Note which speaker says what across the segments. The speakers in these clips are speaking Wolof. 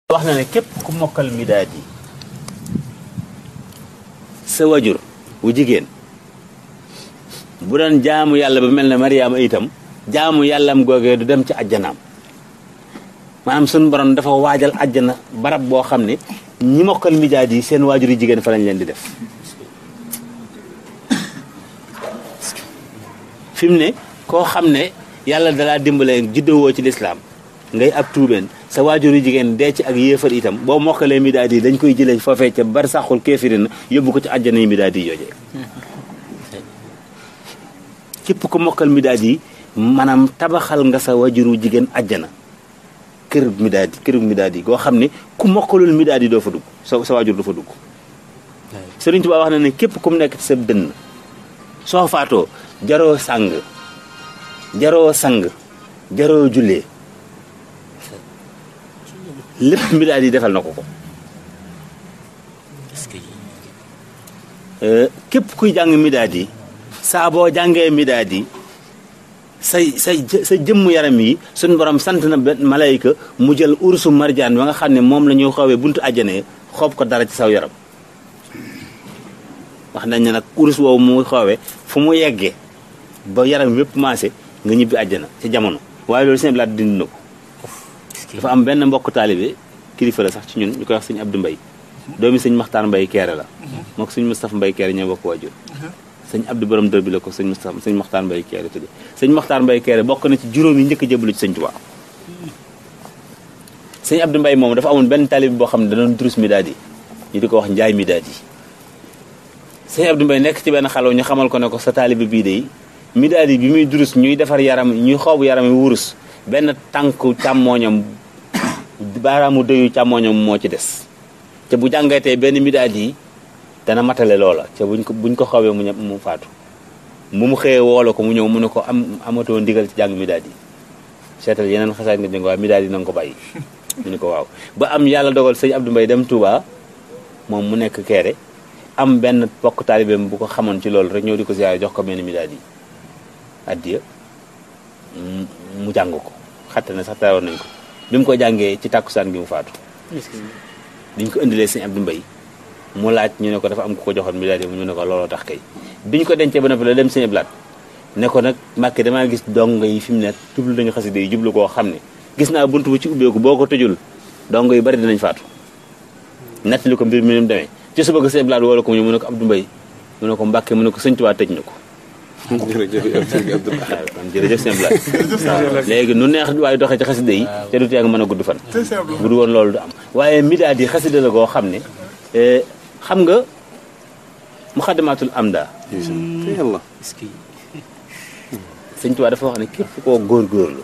Speaker 1: wax na ne képp ku mokkal midaad yi sa wajur wu jigéen bu doon jaamu yàlla ba mel ne Mariama itam jaamu yàllam googee du dem ci ajjanaam maanaam suñu borom dafa waajal ajjana barab boo xam ne ñi mokkal midaad yi seen waajur yu jigéen fa lañ leen di def fi mu ne koo xam ne yàlla dalaa dimbale juddowoo ci lislaam ngay ab tuubeen sa waajur yu jigéen dee ci ak yéefar itam boo mokkalee midaad yi dañ koy jëlee foofee ca bar saxul kéefiri na yóbbu ko ci àjjana yi midaad yi joojee képp ku mokkal midaad yi maanaam tabaxal nga sa waajur wu jigéen àjjana këru midaad yi goo xam ne ku mokkalul midaad yi doo fa dugg sa waajur du fa dugg Sëriñ Tuubaa wax na ne képp ku mu nekk ci sa dënn soo faatoo jaroo sang jaroo jullee lépp midaad yi defal na ko ko képp kuy jàng midaad yi saa boo jàngee midaad yi sa jëmm yaram yi suñu borom sant na malayka mu jël ursu marjaan ba nga xam ne moom la ñuy xawee buntu àjjana xoob ko dara ci saw yaram wax nañ ne nag urus woowu mu xawee fu mu yeggee ba yaram yépp maase nga ñibbi àjjana ci jamono waaye loolu seen blaat dindi na ko dafa am benn mbokk taalibe kilifa la sax ci ñun ñu koy wax sëñ Abdou Mbaye doomi sëñ Maxtaar Mbaye Keere la moo ko sëñ Moustapha Mbaye Keere ñoo bokk waajur sëñ Abdou borom dër bi la ko sëñ Maxtaar Mbaye Keere tudde sëñ Maxtaar Mbaye Keere bokk na ci juróom yi njëkk a jébbalu ci sëñ Tuubaa sëñ Abdou Mbaye moom dafa amoon benn taalibe boo xam ne da doon durus midaad yi ñu di ko wax njaay midaad yi sëñ Abdou Mbaye nekk ci benn xalaw ñu xamal ko ne ko sa taalibe bii de midaad yi bi muy durus ñuy defar yaram ñuy xoobu yaram yi wurus benn tànku càmmooñam baaraamu dëyu càmmooñam moo ci des te bu jàngatee benn midaad yi dana matale loola te buñ ko xawee mu faatu mu xëyee woolo ko mu ñëw mu ne ko amatoo ndigal ci jàng midaad yi seetal yeneen xasaat nga jàng waaye midaad yi na nga ko bàyyi mu ne ko waaw ba am yàlla dogal sëñ Abdou Mbaye dem Touba moom mu nekk Keere am benn bokk taalibeem bu ko xamoon ci loolu rek ñëw di ko ziyaare jox ko benn midaad yi addiya mu jàng ko xatte na sax tawoon nañ ko bi mu ko jàngee ci tàkkusaan gi mu faatu biñ ko indilee sëñ Abdou Mbaye mu laaj ñu ne ko dafa am ku ko joxoon midaad yi ñu ne ko looloo tax kay biñ ko dencee ba noppi la dem sëñ Blaat ne ko nag Mbàkke damaa gis dong yi fi mu ne jublu nañu xasida yi jublu koo xam ne gis naa buntu bu ci ubbeeku boo ko tëjul dong yi bari dinañ faatu nettali ko mbir mi ni mu demee ci suba ko sëñ Blaat woo la ko mu ne ko Abdou Mbaye mu ne ko Mbàkke mu ne ko sëñ Tuubaa tëj na ko jërëjëf sëñ Blaat waaw léegi nu neex waaye doxee ci xasida yi te du tee nga mën a gudd fan bu du woon loolu du am waaye midaad yi xasida la goo xam ne xam nga muxaddamatul amda yàlla sëñ Tuubaa dafa wax ne képp koo góorgóorlu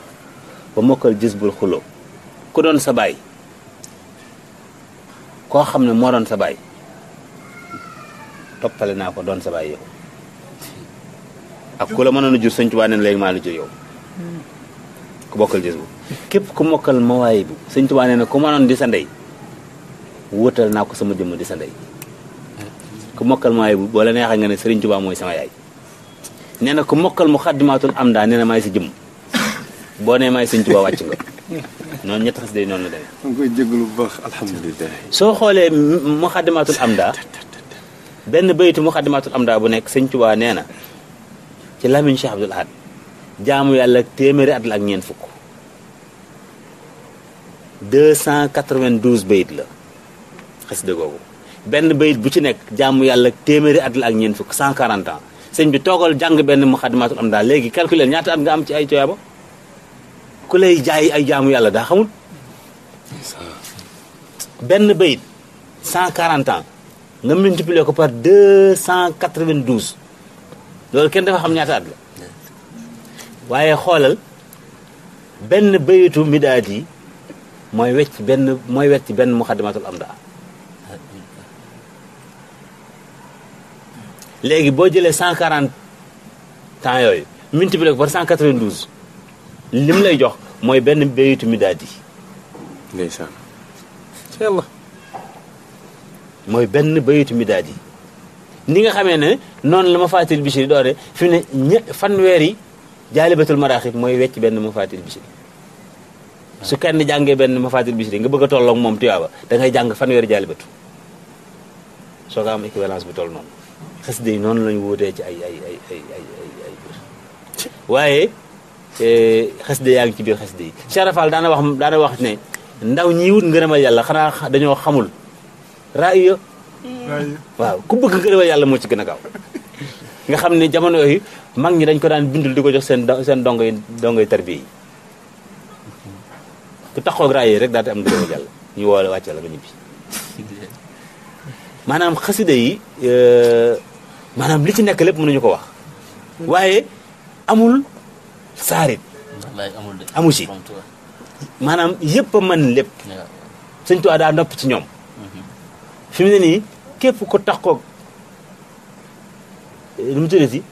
Speaker 1: ba mokkal Jazbul Xulóob ku doon sa baay koo xam ne moo doon sa baay toppale naa ko doon sa baay yow ak ku la mënoon a jur sëñ Tuubaa nee na léegi maa la jur yow ku bokkal Jazbu képp ku mokkal Mawaahibu sëñ Tuubaa nee na ku mënoon di sa ndey wóotal naa ko sama jëmm di sa ndey ku mokkal Mawaahibu boo la neexee nga ne Sëriñ Tuubaa mooy sama yaay nee na ku mokkal Muxaddamatul Amda nee na maay si jëmm boo nee maay sëñ Tuubaa wàcc nga noonu ñett xas day noonu la demee.
Speaker 2: maa ngi koy jégalu bu baax alhamdulilah.
Speaker 1: soo xoolee Muxaddamatul Amda benn baytu Muxaddamatul Amda bu nekk sëñ Tuubaa nee na ci lamiñ Cheikh Abdoul Ahad jaamu yàlla téeméeri at la ak ñeent fukk 292 bayit la xasida googu benn bayit bu ci nekk jaamu yàlla téeméeri at la ak ñeent fukk 140 ans sëñ bi toogal jàng benn Muxaddamatul Amda léegi calculer ñaata at nga am ci ay tuyaaba ku lay jaay ay jaamu yàlla daa xamul benn bayit 140 ans nga multiplier ko par 292 loolu kenn dafa xam ñaata at la waaye xoolal benn bayitu midaad yi mooy wecc benn Muxaddamatul Amda léegi boo jëlee 140 temps yooyu multiplier ko par 192 lim lay jox mooy benn bayitu midaad yi
Speaker 2: ndeysaan yàlla
Speaker 1: mooy benn bayitu midaad yi ni nga xamee ne noonu la Mafaatil Bichri doore fi ne fanweeri Jaalibatul Maraaxib mooy wecc benn Mafaatil Bichri su kenn jàngee benn Mafaatihul Bichri nga bëgg a tolloog moom tuyaaba da ngay jàng fanweeri jaalibatu soo ko am équivalence bu toll noonu xasida yi noonu lañu wutee ci ay waaye xasida yaa ngi ci biir xasida yi Cheikh Rafal daana wax ne ndaw ñi wut ngërëmal yàlla xanaa dañoo xamul raaya waaw ku bëgg ngërëmal yàlla moo ci gën a gaaw nga xam ne jamono yooyu mag ñi dañ ko daan bindul di ko jox seen dongoy tarbiya yi ku taxoog raaya rek daal di am ngërëmal yàlla ñu woole wàcce la nga ñibbi maanaam xasida yi maanaam li ci nekk lépp mënuñu ko wax waaye amul saarit amu ci maanaam yëpp a mën lépp Sëñ Tuubaa daa nopp ci ñoom fi mu ne nii képp ko taxoog lu mu tuddati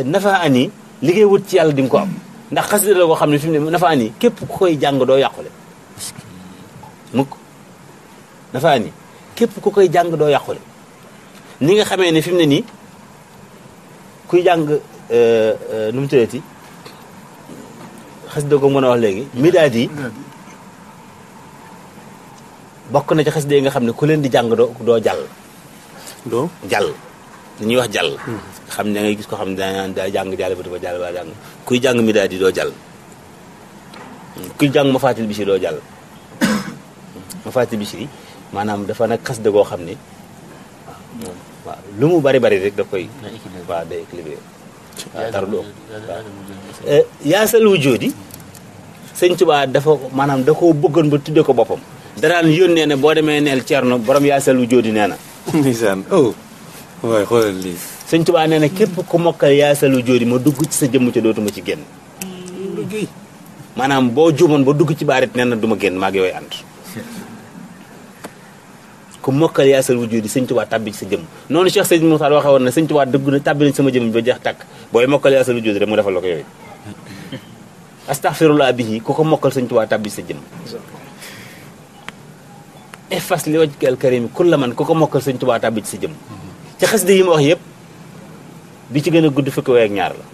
Speaker 1: nafa ani liggéey wut ci yàlla di nga ko am ndax xasida la koo xam ne fi mu ne nafa ani képp ku koy jàng doo yàqule mukk nafa ani képp ku koy jàng doo yàqule ni nga xamee ne fi mu ne nii kuy jàng nu mu tuddati xasida ko mën a wax léegi midaad yi bokk na ci xasida yi nga xam ne ku leen di jàng doo jàll jàll li ñuy wax jàll xam ne da ngay gis ko xam ne daa jàng jàll ba jàll ba jàng kuy jàng midaad yi doo jàll kuy jàng Mafaatihul Bichri doo jàll Mafaatihul Bichri maanaam dafa nag xasida goo xam ne waaw lu mu bari rek daf koy waaw day équilibré waaw dara lu ëpp yaasal wujoodi Sëñ Tuubaa dafa maanaam da koo bëggoon ba tudde ko boppam danaan yónnee ne boo demee neel Ceerno borom yaasal wujoodi nee na
Speaker 2: ndeysaan oh waay xoolal lii
Speaker 1: Sëñ Tuubaa nee na képp ku mokkal yaasal wujoodi ma dugg ci sa jëmm ca dootuma ci génn maanaam boo juumoon ba dugg ci baarit nee na du ma génn maa ngi yooyu ànd ku mokkal yaasal wujoodi Sëñ Tuubaa tàbbi ci sa jëmm noonu Cheikh Seydou Moukhtar waxee woon ne Sëñ Tuubaa dugg na tàbbi na ci sama jëmm ba jeex tàkk booy mokkal yaasal wujoodi rek mu defal la ko yooyu astaghfirullah bihi ku ko mokkal Sëñ Tuubaa tàbbi ci sa jëmm efas li wajhikal karim kulla man ku ko mokkal Sëñ Tuubaa tàbbi ci sa jëmm ci xasida yi ma wax yëpp bi ci gën a gudd fukki way ak ñaar la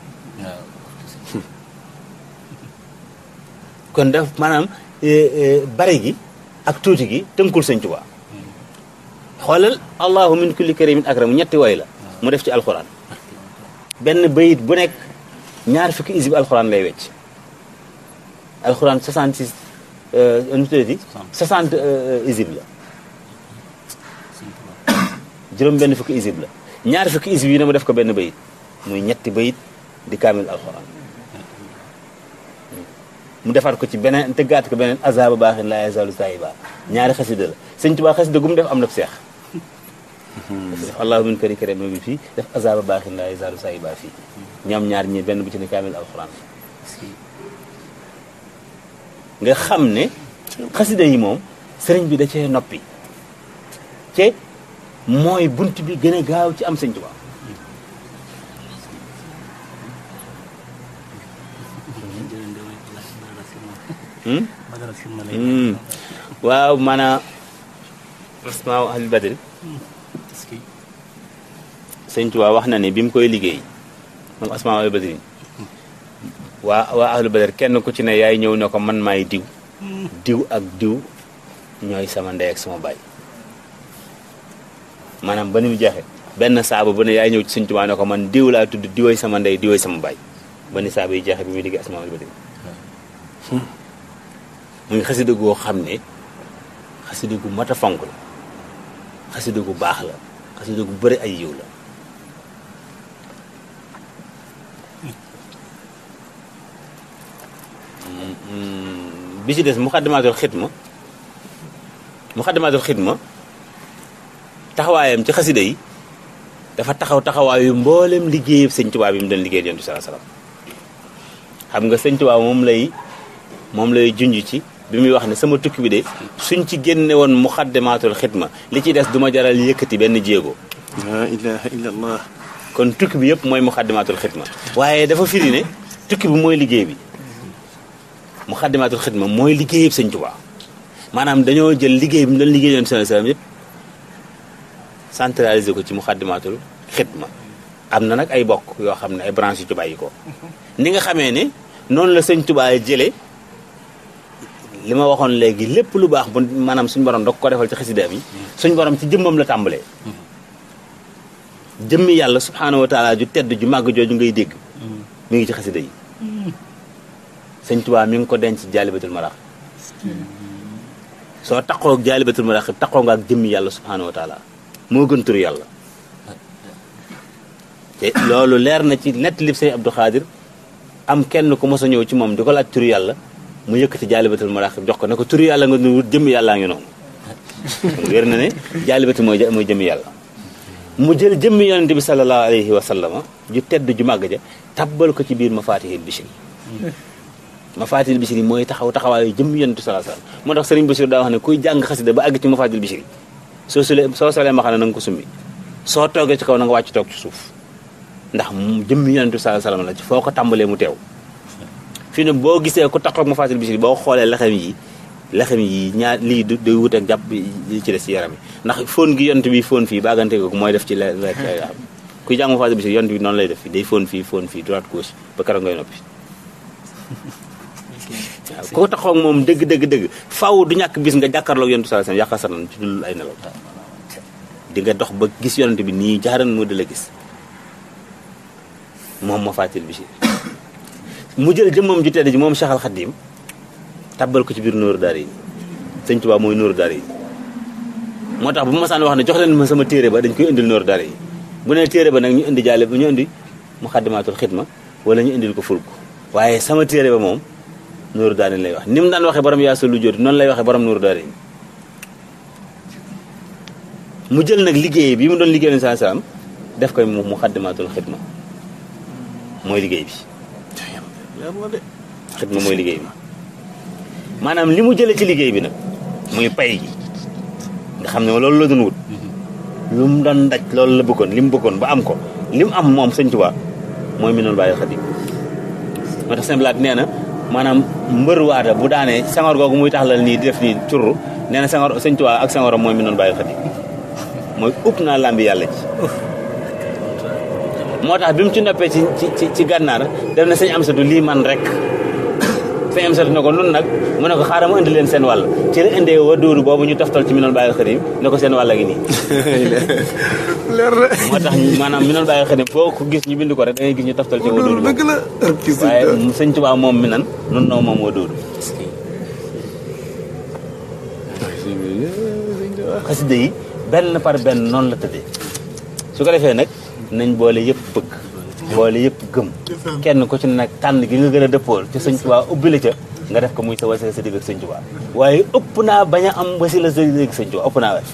Speaker 1: kon daf maanaam bari gi ak tuuti gi tënkul Sëñ Tuubaa xoolal allahu min kulli karimin akram ñetti way la mu def ci alxuraan benn bayit bu nekk ñaar fukki isib alxuraan lay wecc alxuraan 66 nu tuddati 60 isib la juróom benn fukki isib la ñaar fukki isib yi ne mu def ko benn bayit muy ñetti bayit di kaamil alxuraan mu defar ko ci beneen tëggaat ko beneen azaba baaxin laa yazaalu saahiba ñaari xasida la Sëñ Tuubaa xasida gu mu def am na seex def allahu min kari kare bi fii def azaba baaxin laa yazaalu saahiba fii ñoom ñaar ñi benn bu ci ne kaamil alxuraan nga xam ne xasida yi moom sëriñ bi da cee noppi te mooy bunt bi gën a gaaw ci am Sëñ Tuubaa waaw maanaam asmaa ahlul badri Sëñ Tuubaa wax na ne bi mu koy liggéey moom asmaa ahlul badri waa ahlul badri kenn ku ci ne yaay ñëw ne ko man maay diw ak diw ñooy sama ndey ak sama baay maanaam ba ni mu jeexee benn saaba bu ne yaay ñëw ci Sëñ Tuubaa ne ko man diw laa tudd diwoy sama ndey diwoy sama baay ba ni saaba yi jeexee bi muy liggéey asmaa ahlul badri muy xasida goo xam ne xasida gu mat a fonk la xasida gu baax la xasida gu bëri ay yiw la bi ci des muxaddamaatul xidma taxawaayam ci xasida yi dafa taxawaayu mboolem liggéeyam Sëñ Tuubaa bi mu doon liggéey Yonent bi sallallahu alayhi wasallam xam nga Sëñ Tuubaa moom lay junj ci bi muy wax ne sama tukki bi de suñ ci génne woon muxaddamaatul xidma li ci des duma jaral yëkkati benn jéego
Speaker 2: la ilaha illallah
Speaker 1: kon tukki bi yëpp mooy muxaddamaatul xidma waaye dafa firi ne tukki bi mooy liggéey bi muxaddamaatul xidma mooy liggéey yëpp Sëñ Tuubaa maanaam dañoo jël liggéey bi mu doon liggéey yoon sallallahu alayhi wasallam yëpp centralisé ko ci muxaddamaatul xidma am na nag ay bokk yoo xam ne ay branches yu ci bàyyi ko ni nga xamee ne noonu la Sëñ Tuubaa jële li ma waxoon léegi lépp lu baax bu maanaam suñu borom da ko defal ci xasidaam yi suñu borom ci jëmmam la tàmbalee jëmmi yàlla subhaanahu wa taala ju tedd ju màgg jooju ngay dégg mi ngi ci xasida yi sëñ Tuubaa mi ngi ko denc jaalibatul maraaxib soo taqoo ak jaalibatul maraaxib taqoo nga ak jëmmi yàlla subhaanahu wa taala moo gën tur yàlla te loolu leer na ci nett li sëñ Abdou Khadir am kenn ku mos a ñëw ci moom di ko laaj turu yàlla mu yëkkati jaalibatul maraaxib jox ko ne ko turu yàlla nga nu wut jëmmi yàllaa ngi noonu wér na ne jaalibatu mooy jëmmi yàlla mu jël jëmmi yonente bi sallallahu alayhi wa sallama ju tedd ju màgg ja tabbal ko ci biir mafatihil bichri mafatihil bichri mooy taxawaayu jëmmi yonente bi sallallahu alayhi wa sallam moo tax sëriñ Bachir daa wax ne kuy jàng xasida ba àgg ci mafatihil bichri soo solee ma xam ne na nga ko summi soo toogee ci kaw na nga wàcc toog ci suuf ndax jëmmi yonente bi sallallahu alayhi wa sallam la ci foo ko tàmbalee mu teew fii ne boo gisee ku taxaw mafatihil bichri boo xoolee lexem yi ñaar lii day wut ak jàpp li ci des ci yaram yi ndax fóon gi yont bi fóon fii baagante ko mooy def ci lekk kuy jàng mafatihil bichri yont bi noonu lay def fii day fóon fii droite gauche ba keroog ngay noppi waaw ku taxaw ak moom dëgg faw du ñàkk bis nga jàkkaarloog yonent sallallahu alayhi wasallam yàqa sanan ci dul ay nelaw di nga dox ba gis yonent bi nii jaaran moo di la gis moom mafatihil bichri mu jël jëmmam ju tedd ji moom Cheikh Al Khadim tabbal ko ci biir Nooru Daarayni sëñ Tuubaa mooy Nooru Daarayni moo tax bu ma masaan wax ne jox leen ma sama téere ba dañ koy indil Nooru Daarayni bu ne téere ba nag ñu indi jaale ñu indi Muxaddamaatul Xidma wala ñu indil ko fulk waaye sama téere ba moom Nooru Daarayni lay wax ni mu daan waxee borom yaa sa lu jóoti noonu lay waxee borom Nooru Daarayni mu jël nag liggéey bi mu doon liggéey sallallahu alayhi wasallam def koy Muxaddamaatul Xidma mooy liggéey bi xidma mooy liggéey bi maanaam li mu jëlee ci liggéey bi nag muy pay gi nga xam ne loolu la doon wut lu mu doon daj loolu la bëggoon li mu bëggoon ba am ko li mu am moom sëñ Tuubaa mooy Minanul Baaqil Xadiim moo tax sëñ Blaat nee na maanaam mbër waata bu daanee sangoor googu muy taxlal nii di def nii curru nee na sangoor sëñ Tuubaa ak sangooram mooy Minanul Baaqil Xadiim mooy upp naa lambi yàlla ji moo tax bi mu ci noppee ci gànnaar def na sëñ Amsatu lii man rek sëñ Amsatu ne ko nun nag mu ne ko xaaral ma indi leen seen wàll ci la indee wa dóoru boobu ñu toftal ci Minanul Baaqil Xadiim ne ko seen wàll gi nii
Speaker 2: leer na
Speaker 1: moo tax maanaam Minanul Baaqil Xadiim foo ko gis ñu bind ko rek da ngay gis ñu toftal ci wa dóoru
Speaker 2: dëgg la
Speaker 1: waaye sëñ Tuubaa moom mi nan nun noo moom wa dóoru xasida yi benn par benn noonu la tëddee su ko defee nag nañ boole yëpp bëgg boole yëpp gëm kenn ku ci nag tànn gi nga gën a dëppool ci sëñ Tuubaa ubbi la ca nga def ko muy sa wasila sa digg ak sëñ Tuubaa waaye ëpp naa bañ a am wasila sa digg ak sëñ Tuubaa ëpp naa wet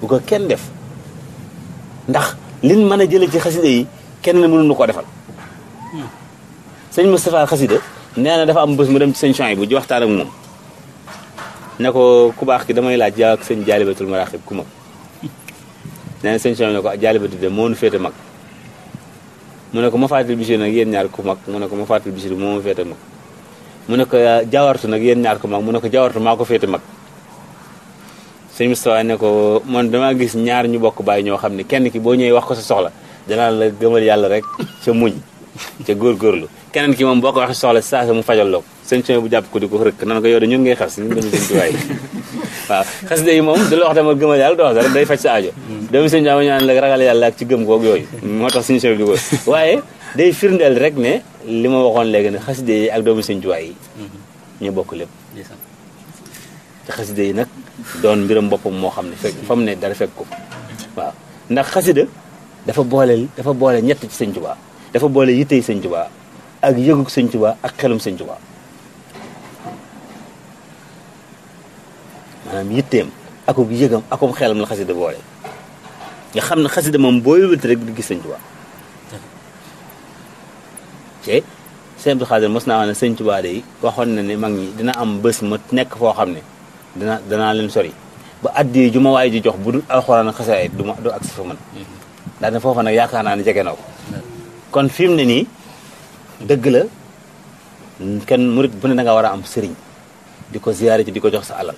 Speaker 1: bu ko kenn def ndax liñ mën a jële ci xasida yi kenn mënuñu koo defal sëñ Moustapha xasida nee na dafa am bés mu dem ci sëñ Chouaïbou bu ji waxtaan ak moom ne ko ku baax ki damay laaj yaa ak sëñ Jaalibatul Maraaxib ku mag nee na sëñ Chouaïbou ne ko Jaalibatu de moo nu féete mag mu ne ko Mafatihil Bichri nag yéen ñaar ku mag mu ne ko Mafatihil Bichri moo ma féete mag mu ne ko Jawartu nag yéen ñaar ku mag mu ne ko Jawartu maa ko féete mag sëñ Moustapha ne ko man damaa gis ñaar ñu bokk bàyyi ñoo xam ne kenn ki boo ñëwee wax ko sa soxla danaa la gëmal yàlla rek ca muñ ca góorgóorlu keneen ki moom boo ko waxee soxla si saa sa mu fajal loo ko sëñ Chouaïbou bu jàpp ko di ko rëkk nan ko yow de ñun ngay xas ñu dañu sëñ Tuubaa waaw xasida yi moom du la wax dama gëmal yàlla doo wax rek day faj sa aajo doomu sëñ Tuubaa ñaan la ragal yàlla ak ci gëm koog yooyu moo tax sëñ Chouaïbou di ko waaye day firndeel rek ne li ma waxoon léegi ne xasida yi ak doomu sëñ Tuubaa yi ñu bokk lépp te xasida yi nag doon mbiram boppam moo xam ne fekk fa mu ne dara fekk ko waaw ndax xasida dafa boole ñett ci sëñ Tuubaa dafa boole yittey sëñ Tuubaa ak yëgug sëñ Tuubaa ak xelum sëñ Tuubaa maanaam yitteem akub yëgam akub xelam la xasida boole nga xam ne xasida moom booy wëlbati rek di gis sëñ Tuubaa te sëñ Abdou Khadir mos naa wax ne sëñ Tuubaa de waxoon na ne mag ñi dina am bés ma nekk foo xam ne danaa leen sori ba addi ju ma waay ji jox bu dul alxuraan xasaayid du agsi fa man daane foofa nag yaakaar naa ne jege na ko kon fi mu ne nii dëgg la kenn murit bu ne da nga war a am sëriñ di ko ziyaare ci di ko jox sa alal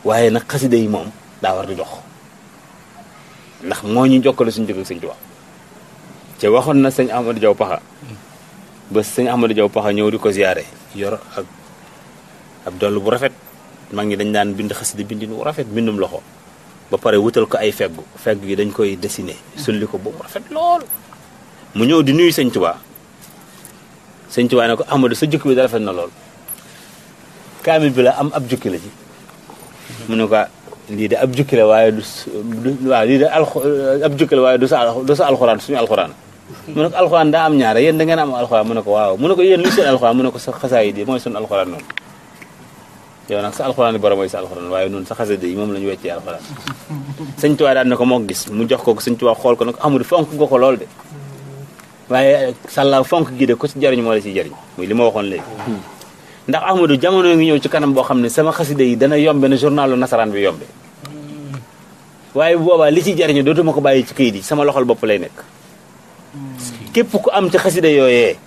Speaker 1: waaye nag xasida yi moom daa war di jox ndax moo ñu jokkale suñu jóg ak sëñ Tuubaa te waxoon na sëñ Ahmadou Diaw Paxa ba sëñ Ahmadou Diaw Paxa ñëw di ko ziyaare yor ak ab dollu bu rafet mag ñi dañ daan bind xasida bindin wu rafet bindum loxo ba pare wutal ko ay feggu yi dañ koy dessiné sulli ko ba mu rafet lool mu ñëw di nuyu sëñ Tuubaa sëñ Tuubaa ne ko Ahmadu sa jukki bi da rafet na lool kaamil bi la am ab jukki la ci mu ne ko lii de ab jukki la waaye waaw lii de ab jukki la waaye du sa alxuraan suñu alxuraan mu ne ko alxuraan daa am ñaare yéen da ngeen am alxuraan mu ne ko waaw mu ne ko yéen lu seen alxuraan mu ne ko sa xasaayid yi mooy suñu alxuraan noonu yow nag sa alxuraan yi borom mooy sa alxuraan waaye noonu sa xasida yi moom la ñu weccee alxuraan sëñ Tuubaa daan na ko moo gis mu jox ko sëñ Tuubaa xool ko ne ko Ahmadu fonk nga ko lool de waaye sàllaa fonk gi de ko ci jariñ moo la ciy jariñ muy li ma waxoon léegi ndax Ahmadu jamono ngi ñëw ci kanam boo xam ne sama xasida yi dana yombe na journalu nasaraan bi yombe waaye bu boobaa li ci jariñu dootuma ko bàyyi ci këyit yi sama loxol bopp lay nekk képp ku am ci xasida yooyee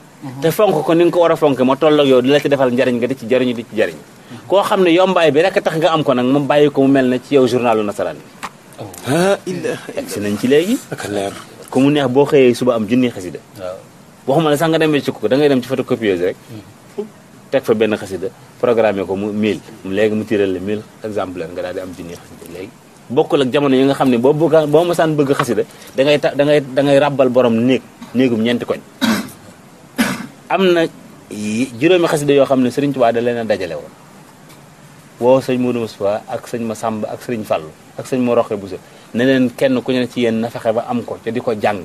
Speaker 1: te fonk ko ni nga ko war a fonk ma tolloog yow di la ci defal njariñ nga di ci jariñu di ci jariñ koo xam ne yombaay bi rek tax nga am ko nag moom bàyyi ko mu mel na ci yow journalu nasaraan bi egsi nañ ci léegi ku mu neex boo xëyee suba am junni xasida waxuma la sax nga demee ci ko da ngay dem ci photocopieuse rek teg fa benn xasida programmé ko mu 1000 léegi mu tiral la 1000 exemplaire nga daal di am junni xasida léegi bokkul ak jamono yi nga xam ne boo mësaan bëgg xasida da ngay ràbbal borom néegum ñeenti koñ am na juróomi xasida yoo xam ne Sëriñ Tuubaa da leen a dajale woon woo sëñ Modou Moustapha ak sëñ Massamba ak Sëriñ Fallu ak sëñ Mor Roxe Bousso ne leen kenn ku ne ci yéen na fexe ba am ko te di ko jàng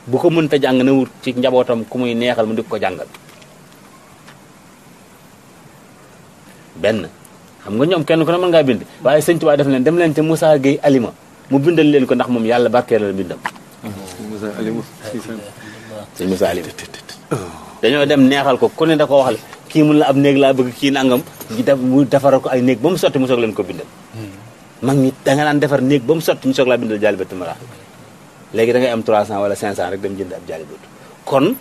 Speaker 1: bu ko mënta jàng na wut ci njabootam ku muy neexal mu di ko jàngal benn xam nga ñoom kenn ku ne mën ngaa bind waaye sëñ Tuubaa def leen dem leen te Moussa Gueye Alima mu bindal leen ko ndax moom yàlla barkeelal bindam sëñ Moussa Alima dañoo dem neexal ko ku ne da ko waxal kii mun la ab néeg laa bëgg kii nangam mu defaral ko ay néeg ba mu sotti mu soog leen ko bindal mag ñi da nga daan defar néeg ba mu sotti ñu soog laa bindal Jaalibatul Maraaxib léegi da ngay am 300 wala 500 rek dem jënd ab Jaalibatu kon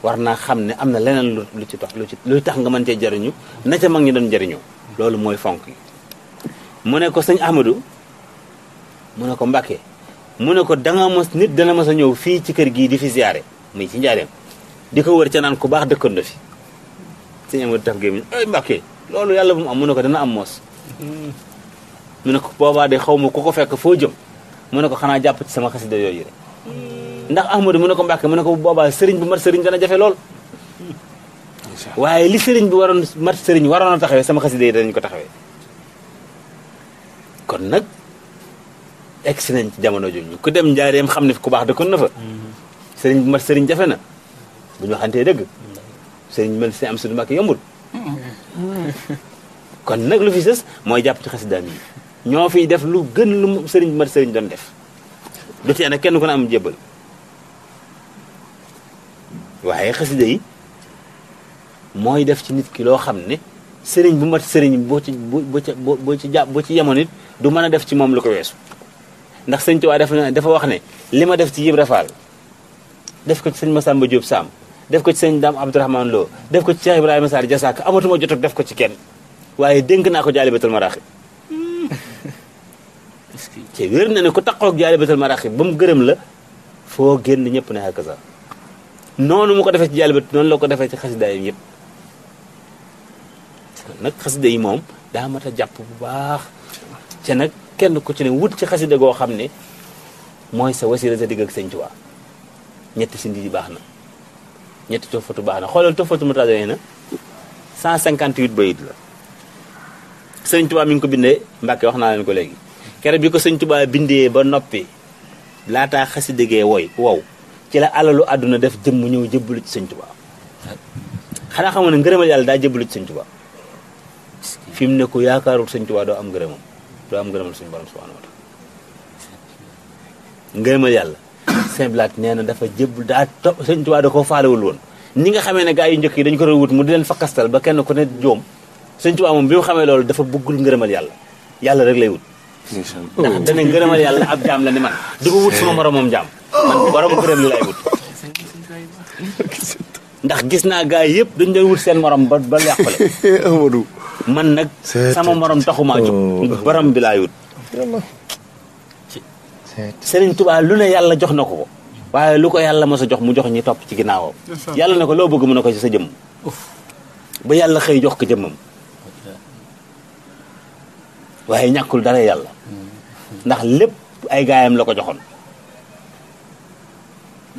Speaker 1: war naa xam ne am na leneen lu ci tax lu tax nga mën cee jariñu na ca mag ñi doon jariñu loolu mooy fonk yi mu ne ko sëñ Ahmadou mu ne ko Mbàkke mu ne ko danga mos nit dana mos a ñëw fii ci kër gii di fi ziyaare muy ci njaareem di ko wër ca naan ku baax dëkkoon na fi sëñ Ahmadou taf gémmiñ ay Mbàkke loolu yàlla bu mu am mu ne ko dana am moos mu ne ko boobaa de xaw ma ku ko fekk foo jëm mu ne ko xanaa jàpp ci sama xasida yooyu rek ndax Ahmadou mu ne ko Mbàkke mu ne ko boobaa sëriñ bu mat sëriñ dana jafe lool waaye li sëriñ bi waroon mat sëriñ waroon a taxawee sama xasida yi danañ ko taxawee kon nag egsi nañ ci jamono jooju ku dem njaareem xam ne ku baax dëkkoon na fa sëriñ bu mat sëriñ jafe na bu ñu waxantee dëgg sëriñ bi mel si am sudu Mbàkke yombul kon nag lu fi sës mooy jàpp ci xasidaam yi ñoo fiy def lu gën lu sëriñ bu mat sëriñ doon def du tee nag kenn ku ne am jébbal waaye xasida yi mooy def ci nit ki loo xam ne sëriñ bu mat sëriñ boo ci yemoon it du mën a def ci moom lu ko weesu ndax sëñ Tuubaa dafa wax ne li ma def ci Ibra Faal def ko ci sëñ Masamba Diop Sam def ko ci sëñ Dame Abdourahmane Lo def ko ci Cheikh Ibrahima Sarr Jasaaka amatuma jot ak def ko ci kenn waaye dénk naa ko Jaalibatul Maraaxib ci wér na ne ku taxaw ak Jaalibatul Maraaxib ba mu gërëm la foo génn ñëpp ne hakaza noonu mu ko defee ci Jaalibat noonu la ko defee ci xasida yi yëpp nag xasida yi moom daa mat a jàpp bu baax ca nag kenn ku ci ne wut ci xasida goo xam ne mooy sa wasila sa digg ak sëñ Tuubaa ñetti sindi yi baax na ñetti toofatu baax na xoolal toofatu mutaado yi na 158 bayit la sëñ Tuubaa mi ngi ko bindee Mbàkke wax naa leen ko léegi keroog bi ko sëñ Tuubaa bindee ba noppi laataa xasida gee wow ci la alalu àdduna def jëmm ñëw jëbbalu ci sëñ Tuubaa xanaa xamoon ne ngërëmal yàlla daa jëbbalu ci sëñ Tuubaa fi mu ne ko yaakaarul sëñ Tuubaa doo am ngërëmam doo am ngërëmal suñu borom subhanahu wa taala ngërëmal yàlla Sëñ Blaat nee na dafa jëbbal daa topp sëñ Tuubaa da koo faalewul woon ni nga xamee ne gaa yu njëkk yi dañu ko doon wut mu di leen fakkastal ba kenn ku ne joom sëñ Tuubaa moom bi mu xamee loolu dafa bëggul ngërëmal yàlla rek lay wut ndax dana ngërëmal yàlla ab jaam la ni man di ko wut sama moromam jaam man borom ngërëm li lay wut ndax gis naa gaa yi yëpp dañu doon wut seen morom ba yàqule
Speaker 2: Amadou
Speaker 1: man nag sama morom taxumaa jóg borom bi laay wut Sëriñ Tuubaa lu ne yàlla jox na ko waaye lu ko yàlla mos a jox mu jox ñi topp ci ginnaawam yàlla ne ko loo bëgg mu ne ko ci sa jëmm ba yàlla xëy jox ko jëmmam waaye ñàkkul dara yàlla ndax lépp ay gaayam la ko joxoon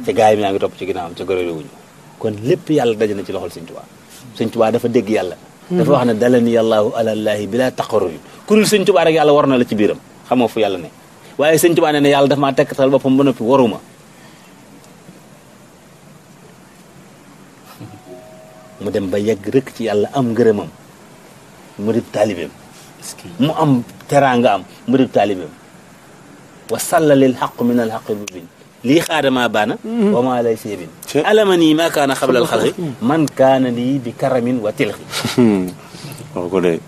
Speaker 1: te gaayam yaa ngi topp ci ginnaawam ca gërëre wuñu kon lépp yàlla daje na ci loxol Sëñ Tuubaa Sëñ Tuubaa dafa dégg yàlla dafa wax ne dalani yàllaahu alallaahi bila taqarrubi ku dul Sëñ Tuubaa rek yàlla war na la ci biiram xamoo fu yàlla ne waaye Sëñ Tuubaa ne yàlla dafa maa tekkatal boppam ba noppi waruma mu dem ba yegg rëkk ci yàlla am ngërëmam mu dib taalibeem mu am teraanga am mu dib taalibeem wa sallalil xaqu min al xaqi mubin lii xaadamaa baana wa maa lay seebin alama nii maa kaana xablal xalqi man kaana lii bi karamin wa tilxi
Speaker 2: wax ko de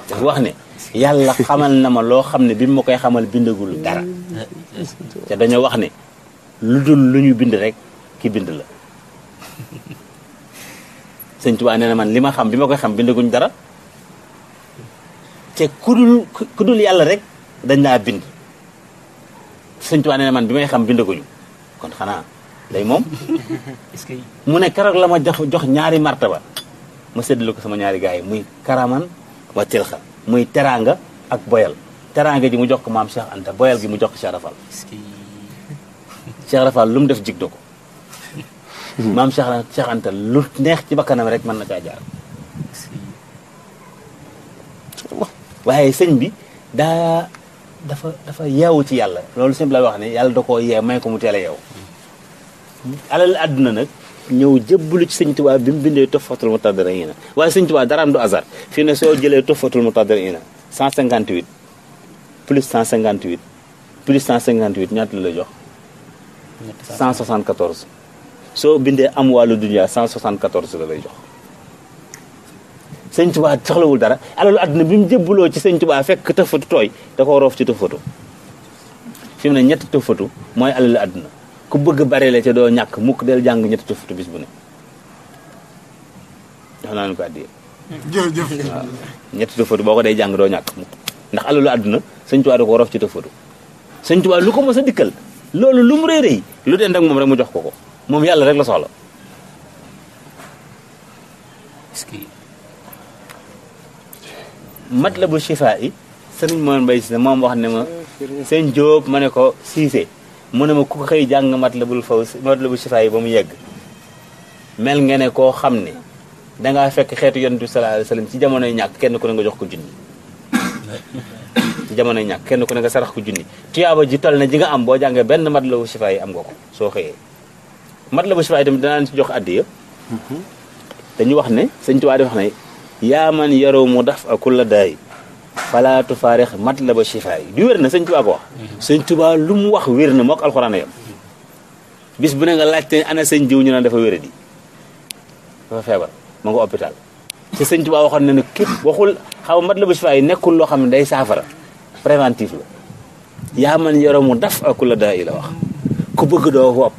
Speaker 1: dafa wax ne yàlla xamal na ma loo xam ne bi ma koy xamal bindagul dara te dañoo wax ne lu dul lu ñu bind rek ki bind la Sëñ Tuubaa nee na man li ma xam bi ma koy xam bindaguñ dara te ku dul yàlla rek dañ laa bind Sëñ Tuubaa nee na man bi may xam bindaguñu kon xanaa lay moom mu ne keroog la ma jox ñaari martaba ma séddale ko sama ñaari gars yi muy karaman wa tilxa muy teraanga ak boyal teraanga ji mu jox ko maam Cheikh Anta boyal gi mu jox ko Cheikh Rafal Cheikh Rafal lu mu def jigdo ko maam Cheikh Anta lu neex ci bakkanam rek mën na caa jaar waaye sëñ bi dafa yeewu ci yàlla loolu sëñ bi la wax ne yàlla da koo yee may ko mu teel a yeewu alal àdduna nag ñëw jëbbalu ci sëñ Tuubaa bi mu bindee Tuhfatul Mutadarriina waaye sëñ Tuubaa daraam du hasard fii ne soo jëlee Tuhfatul Mutadarriina 158 plus 158 plus 158 ñaata la lay jox 174 soo bindee am wàllu dunya 174 la lay jox sëñ Tuubaa soxlawul dara alalu àdduna bi mu jëbbaloo ci sëñ Tuubaa fekk tëfatu tooy da koo roof ci tëfatu fi mu ne ñetti tëfatu mooy alalu àdduna ku bëgg bare la ca doo ñàkk mukk del jàng ñetti tëfatu bis bu ne jox naa leen ko àddiyee
Speaker 2: jërëjëf
Speaker 1: waaw ñetti tëfatu boo ko dee jàng doo ñàkk mukk ndax alalu àdduna sëñ Tuubaa da koo roof ci tëfatu sëñ Tuubaa lu ko mos a dikkal loolu lu mu réy lu dend ak moom rek mu jox ko moom yàlla rek la soxla Matlabu Chifaa yi sëriñ Moon Mbay Si moom wax ne ma sëñ Jóob ma ne ko Siise mu ne ma ku ko xëy jàng Matlabu Chifaa yi ba mu yegg mel nga ne koo xam ne dangaa fekk xeetu yonent bi sallallahu alayhi wa sallam ci jamonoy ñàkk kenn ku ne nga jox ko junni ci jamonoy ñàkk kenn ku ne nga sarax ko junni tuyaaba ji toll ne ji nga am boo jàngee benn Matlabu Chifaa yi am nga ko soo xëyee Matlabu Chifaa yi tamit danaan ci jox addiya dañu wax ne sëñ Tuubaa di wax ne yaa man yaroo mu daf a kulla daay fala tufaarix Matlabu Chifaa yi du wér na sëñ Tuubaa ko wax sëñ Tuubaa lu mu wax wér na mook alxuraan yam bis bu ne nga laajte ana sëñ jiw ñu naan dafa wéradi dafa feebar ma nga hôpital te sëñ Tuubaa waxoon na ne képp waxul xaw Matlabu Chifaa yi nekkul loo xam ne day saafara préventif la yaa man yaroo mu daf a kulla daay la wax ku bëgg doo wopp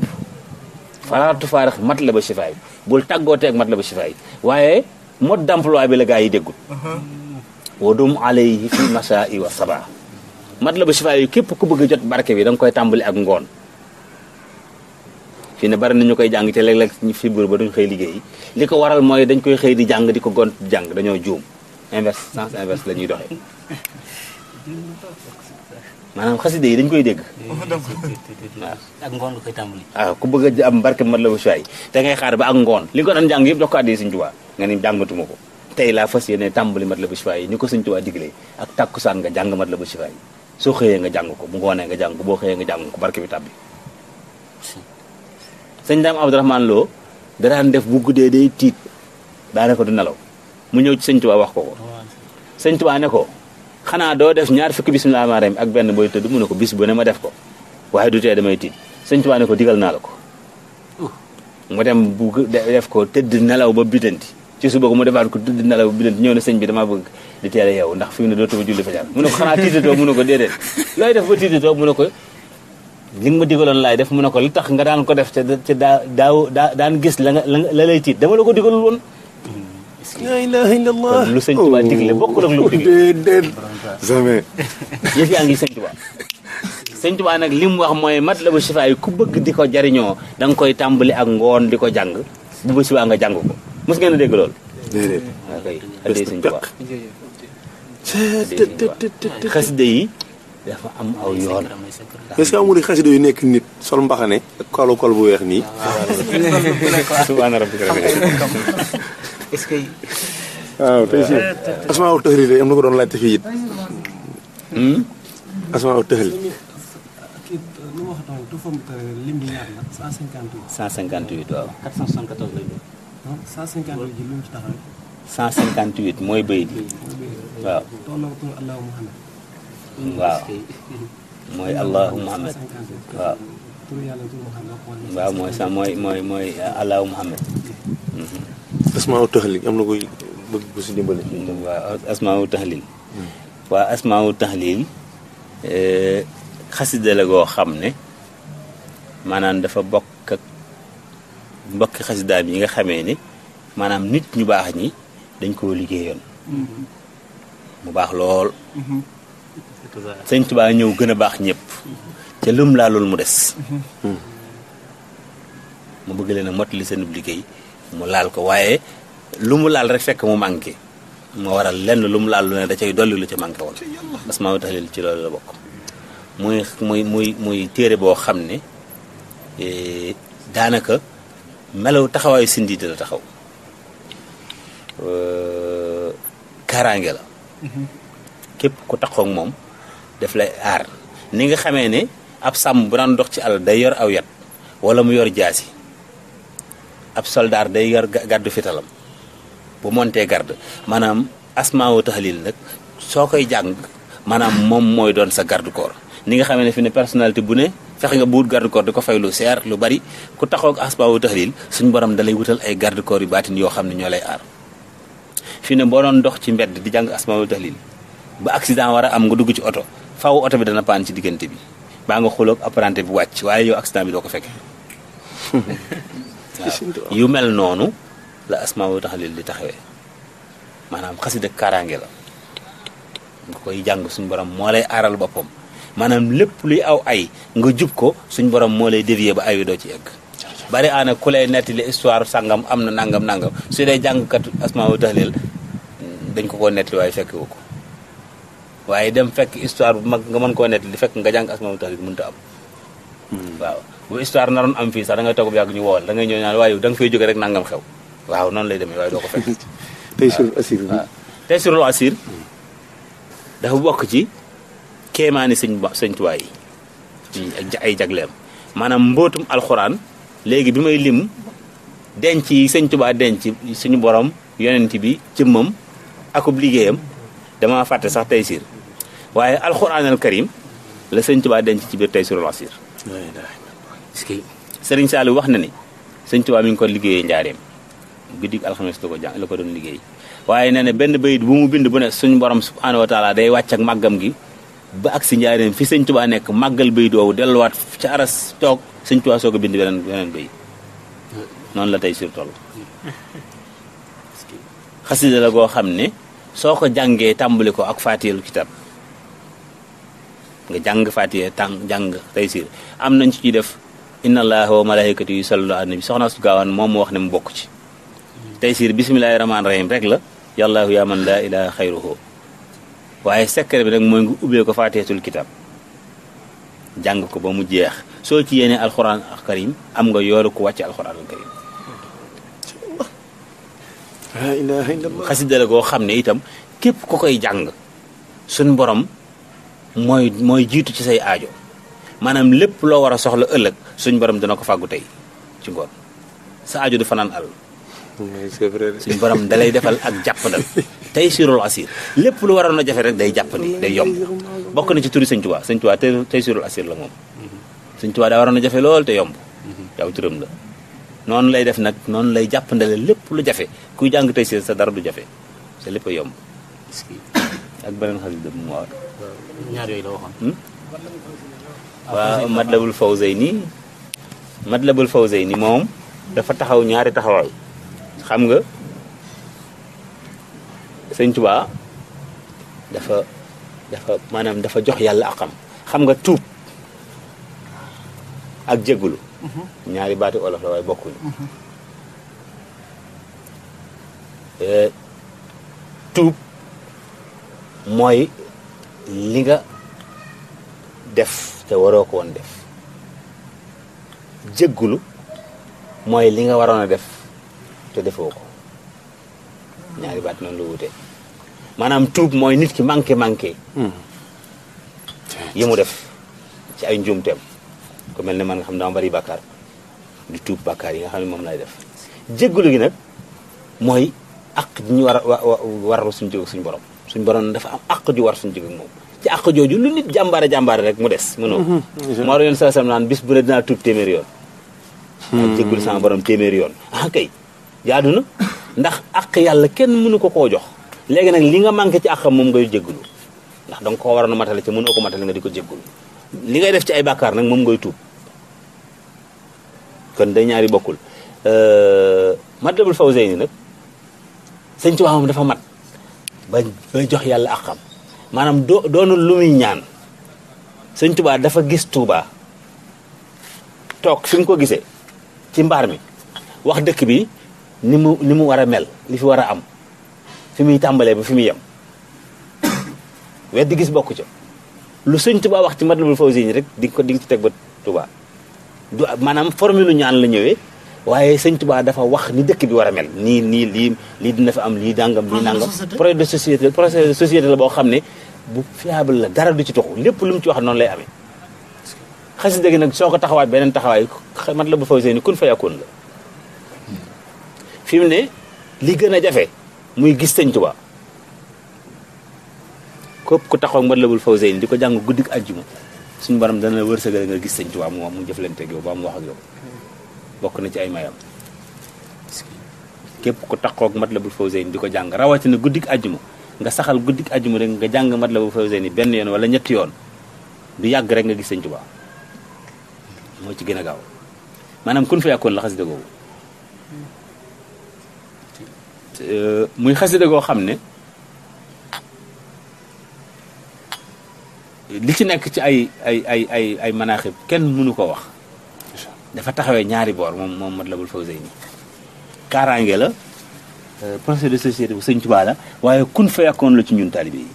Speaker 1: fala tufaarix Matlabu Chifaa yi bul tàggootee ak Matlabu Chifaa yi waaye mode d'emploi bi la gaa yi déggul wadum alayhi fi masaa'i wa sabaa Matlabu Chifaa yi képp ku bëgg jot barke bi da nga koy tàmbali ak ngoon fii ne bari nañu koy jàng te léeg-léeg ñu fibre ba duñ xëy liggéey li ko waral mooy dañ koy xëy di jàng di ko gont jàng dañoo juum inverse sens inverse la ñuy doxee maanaam xaside yi dañ koy dégg waaw
Speaker 3: ak ngoon nga koy tàmbali.
Speaker 1: waaw ku bëgg a am barke Matlabu Chifaa yi te ngay xaar ba ak ngoon li ko doon jàng yëpp jox ko àddee Sëñ Tuubaa nga ni jàngatuma ko tey laa fas yéene tàmbali Matlabu Chifaa yi ni ko Sëñ Tuubaa diglee ak tàkkusaan nga jàng Matlabu Chifaa yi soo xëyee nga jàng ko bu ngoonee nga jàng ko boo xëyee nga jàng ko barke bi tàbbi sëñ Daam Abdourahmane Lo daraan def bu guddee day tiit daanaka du nelaw mu ñëw ci Sëñ Tuubaa wax ko ko Sëñ Tuubaa ne ko xanaa doo def ñaar fukki bismillaahi rahmaani rahiim ak benn booy tëdd mu ne ko bis bu ne ma def ko waaye du tee damay tiit Sëñ Tuubaa ne ko digal naa la ko mu dem bu def ko tëdd nelaw ba bitanti ci suba ko mu defaat ko tëdd nelaw ba bitanti ñëw ne sëñ bi damaa bëgg di teel a yeewu ndax fi mu ne dootuma julli fajar mu ne ko xanaa tiitatoo mu ne ko déedéet looy def ba tiitatoo mu ne ko li nga ma digaloon laay def mu ne ko li tax nga daan ko def te daan gis la lay tiit dama la ko digalul woon
Speaker 2: la ilaha illallah
Speaker 1: kon lu Sëñ Tuubaa digle bokkul ak lu mu digle
Speaker 2: déedéet jamais
Speaker 1: yëf yaa ngi Sëñ Tuubaa Sëñ Tuubaa nag li mu wax mooy Matlabu Chifaa yi ku bëgg di ko jariñoo da nga koy tàmbali ak ngoon di ko jàng bu ba subaa nga jàng ko mos ngeen a dégg loolu
Speaker 2: déedéet
Speaker 1: waaw kay addee Sëñ Tuubaa xasida yi dafa am aw yoon.
Speaker 2: est-ce que amul xasida yu nekk nit sol mbaxane ak kol bu weex nii.
Speaker 1: subhaana rabbika
Speaker 3: est-ce que.
Speaker 2: waaw tey si asmaa tahlil am na ko doon laajte fii it. asmaa tahlil.
Speaker 3: kii lu ma wax tamit du fam lim bi ñaar la 158.
Speaker 1: 158 waaw. 474 lay doon.
Speaker 3: 158 ji lu mu ci taxawee.
Speaker 1: 158 mooy bayit yi waaw.
Speaker 3: tolloo tur Allahu Muhammad.
Speaker 1: waaw mooy Allahu Muhammad waaw.
Speaker 3: tur yàlla tur Muhammad.
Speaker 1: waaw mooy Allahu Muhammad.
Speaker 2: asmaa tahlil am na koy bëgg ko si dimbali.
Speaker 1: waaw asmaa tahlil. waaw asmaa tahlil xasida la goo xam ne maanaam dafa bokk ak mbokki xasidaam yi nga xamee ne maanaam nit ñu baax ñi dañ koo liggéeyoon mu baax lool. sëñ Tuubaa ñëw gën a baax ñëpp te lum laa loolu mu des. mu bëgg leen a mottali seen liggéey mu laal ko waaye lu mu laal rek fekk mu manqué moo waral lenn lu mu laal lu ne da cay dolli lu ca manqué woon. asmaa tahlil ci loolu la bokk. muy téere boo xam ne daanaka melaw taxawaayu sindiite la taxaw. kaaraange la. képp ku taxaw ak moom daf lay aar ni nga xamee ne ab sàmm bu daan dox ci àll day yor aw yat wala mu yor jaasi ab soldaar day yor gàddu fitalam bu montee garde maanaam asmaa tahlil nag soo koy jàng maanaam moom mooy doon sa garde corps ni nga xamee ne fi ne personnalité bu ne fexe nga buut garde corps di ko fay lu seer lu bari ku taxaw ak asmaa tahlil suñ borom dalay wutal ay garde corps yu baatin yoo xam ne ñoo lay aar fi ne boo doon dox ci mbedd di jàng asmaa tahlil ba accident war a am nga dugg ci oto faaw oto bi dana paan ci diggante bi baa nga xuloog apprenti bi wàcc waaye yow accident bi doo ko fekke waaw yu mel noonu la asmaa tahlil di taxawee maanaam xasida kaaraange la nga koy jàng suñ borom moo lay aaral boppam maanaam lépp luy aw ay nga jub ko suñ borom moo lay dévier ba ay wi doo ci egg bari aana ku lay nettali histoire sangam am na nangam su dee jàngkat asmaa tahlil dañ ko nettali waaye fekk wu ko waaye dem fekk histoire bu mag nga mën koo nettali fekk nga jàng asmaa tahlil mënut a am. waaw bu histoire naroon am fii sax da ngay toog bu yàgg ñu wool da ngay ñëw naan waaye da nga fay jóge rek nangam xew waaw noonu lay demee waaye doo ko fekk.
Speaker 2: Taysirul Asir bi
Speaker 1: waaw Taysirul Asir dafa bokk ci kéemaani sëñ Tuubaa yi ay jagleem maanaam mbootum alxuraan léegi bi may lim denc yi sëñ Tuubaa denc suñu borom yonent bi jëmmam akub liggéeyam dama fàtte sax Taysir waaye alxuraanal karim la sëñ Tuubaa denc ci biir Taysirul Asir. Sëriñ Saliou wax na ni sëñ Tuubaa mi ngi ko liggéeyee njaareem guddi alxames la ko doon liggéey waaye nee na benn bayit bu mu bind bu ne suñu borom subhaanahu wa taala day wàcc ak màggam gi ba ak si njaareem fi sëñ Tuubaa nekk màggal bayit woowu delluwaat ca aras toog sëñ Tuubaa soo ko bind beneen bayit noonu la Taysir toll. xasida la goo xam ne soo ko jàngee tàmbali ko ak faatiyul kitab nga jàng faatiya jàng Taysir am nañ ci def inna allaha wa malaikatu yusalluna ala nabi soxna su gaawaan moom mu wax ne mu bokk ci Taysir bismillahi rahmaani rahim rek la yàllaahu yaa man laa ilaha xayruhu waaye secret bi nag mooy nga ubbee ko faatiyatul kitab jàng ko ba mu jeex soo ci yéene alxuraan al karim am nga yoolu ku wàcce alxuraan al karim
Speaker 2: la ilaha illallah
Speaker 1: xasida la goo xam ne itam képp ku koy jàng suñ borom mooy jiitu ci say aajo maanaam lépp loo war a soxla ëllëg suñ borom dina ko fàggu tey ci ngoon sa aajo du fanaan àll
Speaker 2: c'est vrai
Speaker 1: suñ borom dalay defal ak jàppandal Taysirul Asir lépp lu waroon a jafe rek day jàppandi day yomb bokk na ci turi sëñ Tuubaa sëñ Tuubaa Taysirul Asir la moom sëñ Tuubaa daa waroon a jafe lool te yomb yow turam la noonu lay def nag noonu lay jàppandale lépp lu jafe kuy jàng Taysir sa dara du jafe sa lépp a yomb ak beneen xasida bu mu war
Speaker 3: ñaar yooyu la waxoon.
Speaker 1: waaw Matlabul Fawzayni moom dafa taxaw ñaari taxawaay xam nga sëñ Tuubaa dafa maanaam dafa jox yàlla akam xam nga tuub ak jéggulu ñaari baati olof la waaye bokkuñu tuub mooy li nga def te waroo ko woon def jéggulu mooy li nga waroon a def te defoo ko ñaari baat noonu la wutee maanaam tuub mooy nit ki manqué yi mu def ci ay njuumteem ku mel ne man nga xam dama bari bàkkaar di tuub bàkkaar yi nga xam ne moom lay def jéggulu gi nag mooy àq ji ñu war suñu jóg suñu borom dafa am àq ju war suñu jóg ak moom ci àq jooju lu nit jàmbaare rek mu des mënoo moo war yoon sa naan bis bu ne dinaa tuub téeméeri yoon ak jéggulu sama borom téeméeri yoon kay jaadu na ndax àq yàlla kenn mënu ko koo jox léegi nag li nga manqué ci àqam moom ngay jéggulu ndax danga koo waroon a matale ci mënoo ko matale nga di ko jéggulu li ngay def ci ay bàkkaar nag moom ngay tuub kon day ñaari bokkul Matlabul Fawzayni nag sëñ Tuubaa moom dafa mat ba jox yàlla àqam maanaam doonul lu muy ñaan sëñ Tuubaa dafa gis Tuubaa toog fi mu ko gisee ci mbaar mi wax dëkk bi ni mu war a mel li fi war a am fi muy tàmbalee ba fi muy yem weddi gis bokku ca lu sëñ Tuubaa wax ci Matlabul Fawzayni rek di nga ci teg ba Tuubaa du maanaam formule ñaan la ñëwee waaye sëñ Tuubaa dafa wax ni dëkk bi war a mel nii lii dina fa am lii dàngam lii nàngam projet de société la boo xam ne bu fiable la dara du ci toxu lépp lu mu ci wax noonu lay amee xasida gi nag soo ko taxawaat beneen taxawaay Matlabul Fawzayni kun fa yakun la fi mu ne li gën a jafe muy gis sëñ Tuubaa képp ku taxaw Matlabul Fawzayni di ko jàng guddik àjjuma suñu borom dana la wërsëgal nga gis sëñ Tuubaa mu jëflanteeg yow ba mu wax ak yow bokk na ci ay mayam képp ku taxaw ak Matlabul Fawzayni di ko jàng rawatina guddik àjjuma nga saxal guddik àjjuma rek nga jàng Matlabul Fawzayni benn yoon wala ñetti yoon du yàgg rek nga gis sëñ Tuubaa moo ci gën a gaaw maanaam kun fa yàkkoon la xasida googu muy xasida goo xam ne li ci nekk ci ay manaaxib kenn mënu ko wax dafa taxawee ñaari boor moom Matlabul Fawzayni kaaraange la projet de société bu sëñ Tuubaa la waaye kun fa yàkkoon la ci ñun taalibe yi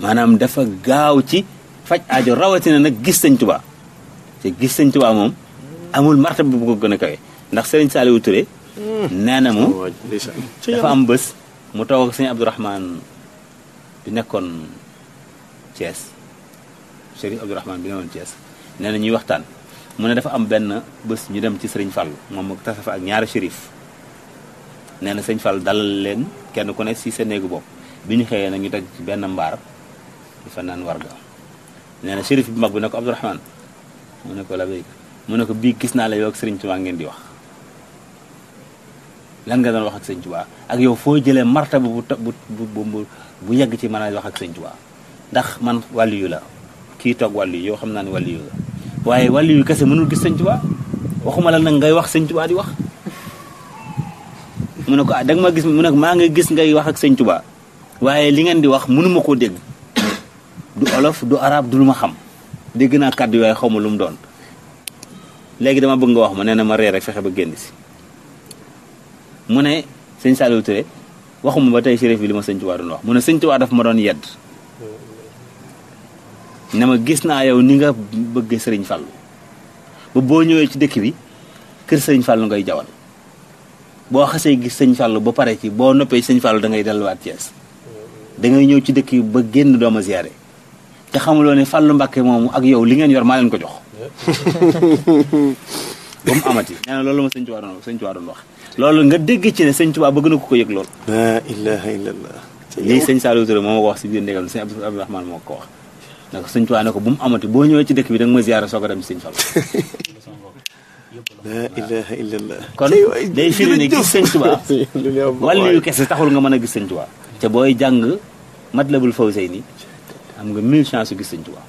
Speaker 1: maanaam dafa gaaw ci faj aajo rawatina nag gis sëñ Tuubaa te gis sëñ Tuubaa moom amul martaba bu ko gën a kawe ndax Serigne Saliou Touré nee na mu dafa am bés mu toog ak sëñ Abdourahmane bi nekkoon Thiès Chérif Abdourahmane bi nekkoon Thiès nee na ñuy waxtaan mu ne dafa am benn bés ñu dem ci Serigne Fall moom ak tasa fa ak ñaari shérif nee na sëñ Fall dalal leen kenn ku ne si sa néegu bopp bi ñu xëyee nag ñu teg ci benn mbaar di fa naan warga nee na shérif bi mag bi ne ko Abdourahmane mu ne ko la béykat mu ne ko bii gis naa la yow ak Serigne Touba ngeen di wax lan nga doon wax ak sëñ Touba ak yow foo jëlee martaba bu yegg ci mën a wax ak sëñ Touba ndax man wàllu yu la kii toog wàllu yu yow xam naa ne wàllu yu la waaye wàllu yu kese mënul gis sëñ Touba waxuma la nag ngay wax sëñ Touba di wax mu ne ko da nga ma gis mu ne ko maa nga gis ngay wax ak sëñ Touba waaye li ngeen di wax mënuma koo dégg du olof du arab du lu ma xam dégg naa kàddu yooyu xaw ma lu mu doon léegi dama bëgg nga wax ma nee na ma ree rek fexe ba génn si mu ne sëñ Saliou Touré waxuma ba tey shérif bi li ma sëñ Tuubaa doon wax mu ne sëñ Tuubaa daf ma doon yedd ne ma gis naa yow ni nga bëgg sëriñ Fallu ba boo ñëwee ci dëkk bi kër sëriñ Fallu ngay jawal boo xasee gis sëñ Fallu ba pare ci boo noppee sëñ Fallu da ngay delluwaat Thiès da ngay ñëw ci dëkk bi ba génn dooma ziyaare te xamuloo ne Fallu Mbàkke moomu ak yow li ngeen yor maa leen ko jox ba mu amati nee na loolu ma sëñ Tuubaa doon wax loolu nga dégg ci ne sëñ Tuubaa bëgg na ko yëg lool
Speaker 2: la ilaha illallah
Speaker 1: lii sëñ Saliou Touré moo ma ko wax si biir ndégam sëñ Abdourahmane moo ko wax ne ko sëñ Tuubaa ne ko bu mu amati boo ñëwee ci dëkk bi da nga ma ziyaara soog a dem si sëñ Fall
Speaker 2: la ilaha illallah
Speaker 1: kon day firi ne gis sëñ Tuubaa wàllu yu kese taxul nga mën a gis sëñ Tuubaa te booy jàng Matlabul Fawzayni am nga 1000 chance gis sëñ Tuubaa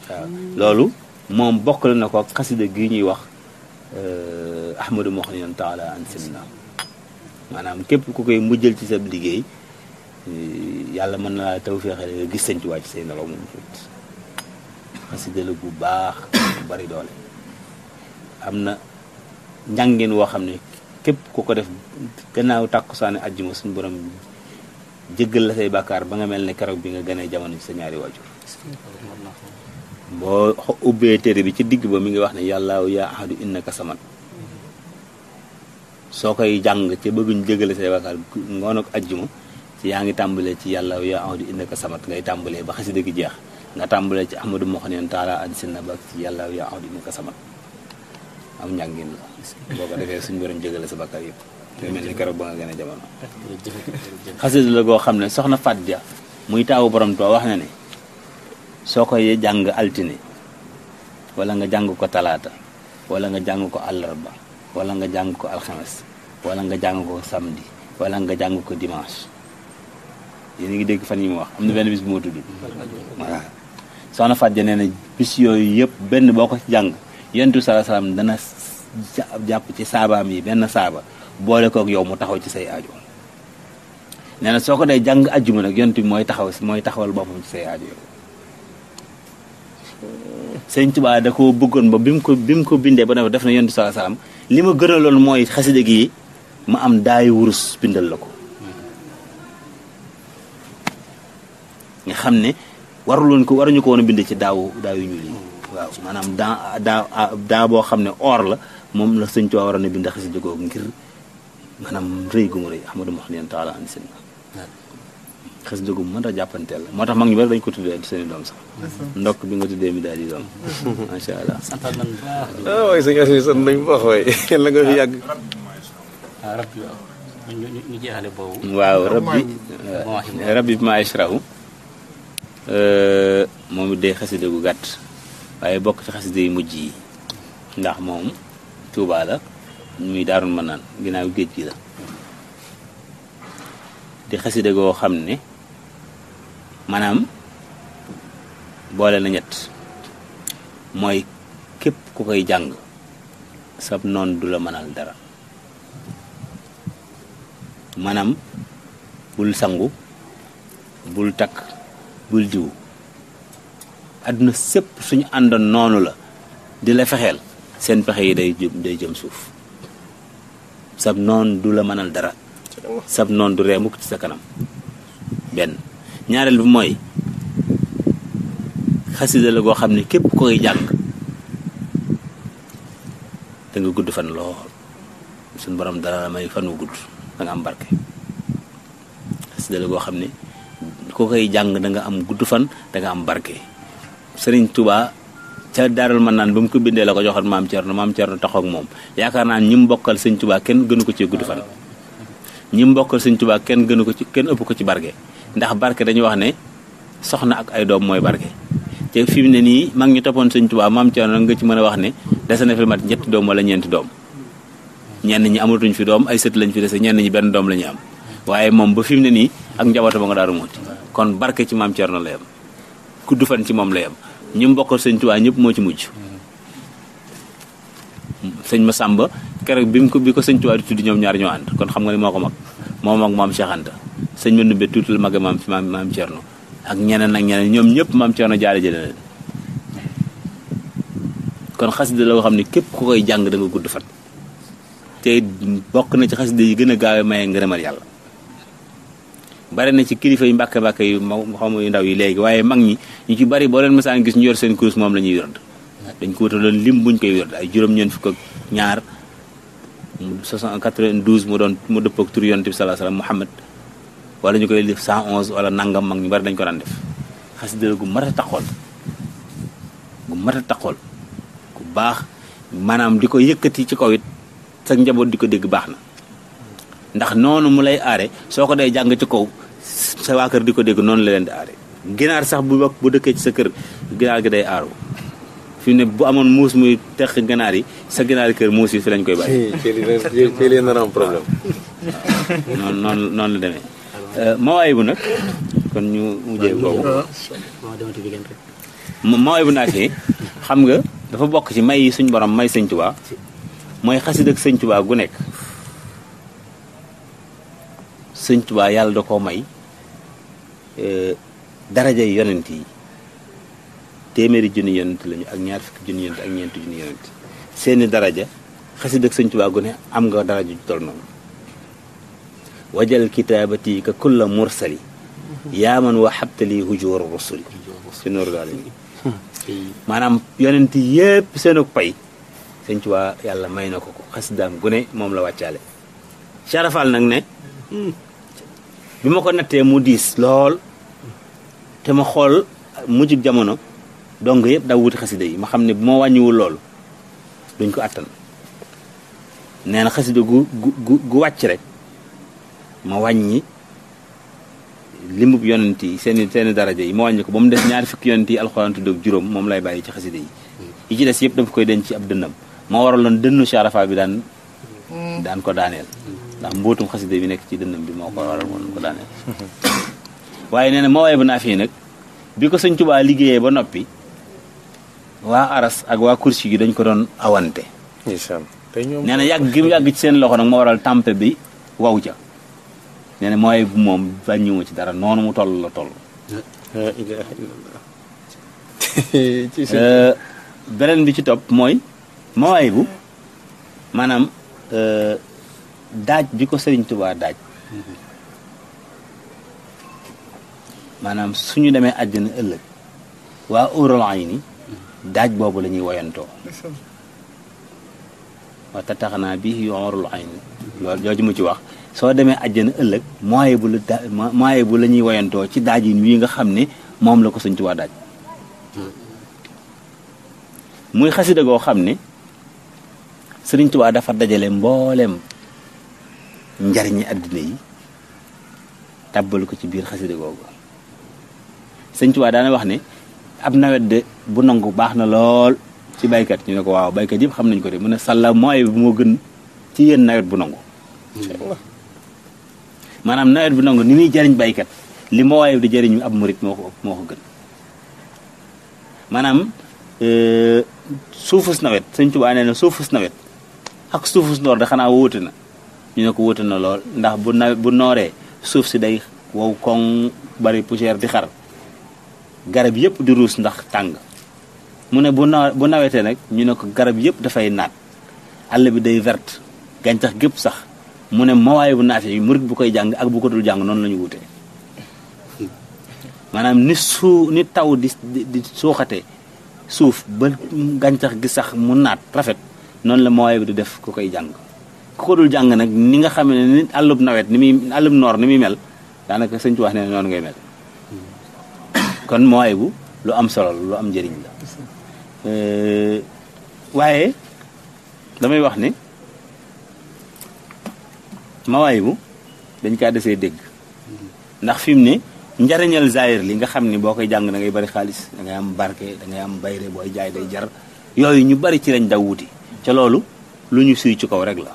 Speaker 1: waaw loolu moom bokk la na ko xasida gi ñuy wax Ahmadou Mokhniyan taala an sinna maanaam képp ku koy mujjal ci sa liggéey yàlla mën na laa tawfeexale nga gis sëñ Tuubaa ci say nelaw moom xasida la bu baax bu bari doole am na njàngin woo xam ne képp ku ko def gannaaw tàkkusaani àjjuma suñu borom jéggal la say bàkkaar ba nga mel ne keroog bi nga gënee jamono ci sa ñaari waajur boo ubbee téere bi ci digg ba mi ngi wax ne yàlla yaa ahadu innaka samat soo koy jàng ci bëgguñ jégale say bàkkaar ngoon ak àjjuma ci yaa ngi tàmbalee ci yàlla yaa ahadu innaka samat ngay tàmbalee ba xasida gi jeex nga tàmbalee ci ahmadu moxaneen taala adsin na ba ci yàlla yaa ahadu innaka samat am njàngin la boo ko defee suñu borom jégale sa bàkkaar yëpp te mel ni keroog ba nga gënee jamono xasida la goo xam ne soxna Faat Ja muy taawu borom too wax na ne soo koy jàng altine wala nga jàng ko talaata wala nga jàng ko àllarba wala nga jàng ko alxames wala nga jàng ko samedi wala nga jàng ko dimanche yéen a ngi dégg fan yi mu wax am na benn bis bu ma tudd voilà soxna Faat Ja nee na bis yooyu yëpp benn boo ko ci jàng yentu sala salaam dana jàpp ci saabaam yi benn saaba boole kook yow mu taxaw ci say aajo nee na soo ko dee jàng ajjuma nag yonent bi mooy taxawal boppam ci say aajo yow Sëñ Tuubaa da ko bëggoon ba bi mu ko bindee ba def na yonent sala salaam li ma gënaloon mooy xasida gi ma am daayu wurus bindal la ko nga xam ne waruñu ko woon a bind ci daayu ñuul yi waaw maanaam daa boo xam ne or la moom la Sëñ Tuubaa waroon a bind xasida googu ngir maanaam rëy gu mu rëy Ahmadu Muxniyan taala an seen xasida gu mu mën a jàppanteel la moo tax mag ñu bari dañu ko tuddee seeni doom sax ndokk bi nga tuddee mi daal di doom macha allah.
Speaker 3: santal nañu bu baax.
Speaker 2: waaye sëñ Asmi sant nañu bu baax waaye yàlla nga fi yàgg.
Speaker 3: rabbi waaw ñu jeexale boobu.
Speaker 1: waaw rabbi bi ma ashrahu moom it day xasida gu gàtt waaye bokk ci xasida yu mujj yi ndax moom Tuubaa la muy Daarul Manaan ginnaaw géej gi la di xasida goo xam ne maanaam boole na ñett mooy képp ku koy jàng sab noon du la mënal dara maanaam bul sangu bul takk bul diw àdduna sépp suñu àndoon noonu la di la fexeel seen pexe yi day jëm suuf sab noon du la mënal dara sab noon du ree mukk ci sa kanam benn ñaareel bi mooy xasida la goo xam ne képp koy jàng da nga gudd fan lool suñu borom dara la may fan wu gudd da nga am barke xasida la goo xam ne ku koy jàng da nga am gudd fan da nga am barke Sëriñ Tuubaa ca Daarul Manaan ba mu ko bindee la ko joxoon maam Cerno taxaw ak moom yaakaar naa ñi mu bokkal Sëriñ Tuubaa kenn gënu ko ci gudd fan ñi mu bokkal Sëriñ Tuubaa kenn ëpp ko ci barke ndax barke dañuy wax ne soxna ak ay doom mooy barke te fi mu ne nii mag ñu toppoon Sëriñ Tuubaa maam Cerno nga ci mën a wax ne dese na fi mat ñetti doom wala ñeenti doom ñenn ñi amatuñ fi doom ay sët lañ fi dese ñenn ñi benn doom la ñu am waaye moom ba fi mu ne nii ak njabootam ba nga daaru muuti kon barke ci maam Cerno la yam gudd fan ci moom la yam ñi mu bokkal Sëriñ Tuubaa ñëpp moo ci mujj sëñ Masamba keroog bi ko Sëriñ Tuubaa di tudd ñoom ñaar ñoo ànd kon xam nga ni moo ko mag moom ak maam Cheikh Anta sëñ ma numbe tuuti la mag maam Cerno ak ñeneen ñoom ñëpp maam Cerno jaare jële leen kon xasida la nga xam ne képp ku koy jàng da nga gudd fan te bokk na ci xasida yi gën a gaawe maye ngërëmal yàlla bari na ci kilifa yi mbàkke yu xam yu ndaw yi léegi waaye mag ñi ñu ci bari boo leen mësaan gis ñu yor seen kurus moom la ñuy wérd dañ ko wutaloon lim buñ koy wérd ay juróom-ñeent fukk ak ñaar 92 mu dëppoo ak tur yonent bi sallallahu alayhi wasallam Muhammad wala ñu koy def 111 wala nangam mag ñu bari dañ ko daan def xasida gu mat a taxool ku baax maanaam di ko yëkkati ci kaw it sa njaboot di ko dégg baax na ndax noonu mu lay aare soo ko dee jàng ci kaw sa waa kër di ko dégg noonu la leen di aare ginaar sax bu dëkkee ci sa kër ginaar gi day aaru fi ne bu amoon muus muy teq ginaar yi sa ginaari kër muus yi fi lañ koy bàyyi.
Speaker 2: ci leen na am problème.
Speaker 1: noonu la demee mawaay bu nag kon ñu mujjee boobu mawaay bu naafee xam nga dafa bokk ci may yi suñ borom may Sëñ Tuubaa mooy xasida ak Sëñ Tuubaa gu nekk Sëñ Tuubaa yàlla da koo may daraja yi yonent yi téeméeri junni yonent lañu ak ñaar fukki junni yonent ak ñeenti junni yonent seeni daraja xasida ak sëñ Tuubaa gu ne am nga dara ju tol noonu wajal kitaabati ka kulla mursali yaa man wa xabtali hujur rusuli si nooru daal maanaam yonent yépp seenu pay sëñ Tuubaa yàlla may na ko ko xasidaam gu ne moom la wàccaale carafal nag ne bi ma ko nattee mu diis lool te ma xool mujjug jamono donc yëpp daw wuti xasida yi ma xam ne bu ma wàññiwul loolu duñ ko attan nee na xasida gu wàcc rek ma wàññi limub yonent yi seeni daraja yi ma wàññi ko ba mu des ñaari fukki yonent yi alxuraan tudd ak juróom moom lay bàyyi ci xasida yi ci des yëpp dafa koy denc ci ab dënnam moo waraloon dënnu Sharafa bi daan ko daaneel ndax mbootum xasida bi nekk ci dënnam bi moo ko waral woon ko daaneel waaye nee na ma waaye bu naa fii nag bi ko sëñ Tuubaa liggéeyee ba noppi waa aras ak waa kursi gi dañ ko doon awante nee na yàgg gi mu yàgg ci seen loxo nag moo waral tampe bi waw ja nee na mooy bu moom bàññiwuma ci dara noonu mu toll la toll beneen bi ci topp mooy mawaay bu maanaam daaj bi ko Sëriñ Tuubaa daaj maanaam suñu demee àjjana ëllëg waa óoral ay ni daaj boobu la ñuy woyantoo wa tataxanaa bi yoorul ay ni loolu jooju mu ci wax soo demee àjjana ëllëg mooy bu la ñuy woyantoo ci daajin wii nga xam ne moom la ko Sëñ Tuubaa daaj muy xasida goo xam ne Sëriñ Tuubaa dafa dajale mbooleem njariñi àddina yi tàbbal ko ci biir xasida googu Sëñ Tuubaa daana wax ne ab nawet de bu nangu baax na lool ci baykat ñu ne ko waaw baykat yëpp xam nañ ko de mu ne sàlla mooy bu moo gën ci yéen nawet bu nangu maanaam nawet bu nangu ni muy jariñ baykat li ma waaye di jariñ ab murit moo ko gën maanaam suufus nawet Sëñ Tuubaa nee na suufus nawet ak suufus noor da xanaa wóote na ñu ne ko wóote na lool ndax bu nooree suuf si day wow koŋ bari poussière di xar garab yëpp di ruus ndax tàng mu ne bu nawetee nag ñu ne ko garab yëpp dafay naat àll bi day verte gàncax gépp sax mu ne mawaay bu naat yi murit bu koy jàng ak bu ko dul jàng noonu la ñu wutee maanaam ni taw di suuxate suuf ba gàncax gi sax mu naat rafet noonu la mawaay bi di def ku koy jàng ku ko dul jàng nag ni nga xam ne ni àllub nawet àllub noor ni muy mel daanaka sëñ ci wax ne noonu ngay mel kon mawaay bu lu am solo lu am njëriñ la waaye damay wax ne mawaay bu dañ kaa desee dégg ndax fi mu ne njariñal zaahir li nga xam ni boo koy jàng da ngay bari xaalis da ngay am barke da ngay am bayre booy jaay day jar yooyu ñu bari ci lañ daw wuti ca loolu lu ñu suy ci kaw rek la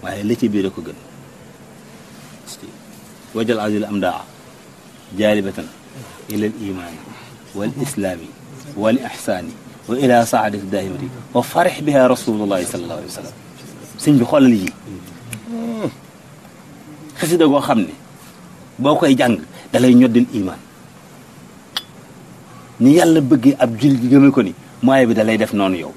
Speaker 1: waaye la ci biir a ko gën wajal azil am daa jaalibatan ila al imaani wal islaami wal ihsaani wa ila saadati daahimati wa farix biha rasulullahi sallallahu alayhi wa sallam sëñ bi xoolal yi xasida goo xam ne boo koy jàng dalay ñoddil imaan ni yàlla bëggee ab jullit gi gëme ko ni mooy bi dalay def noonu yow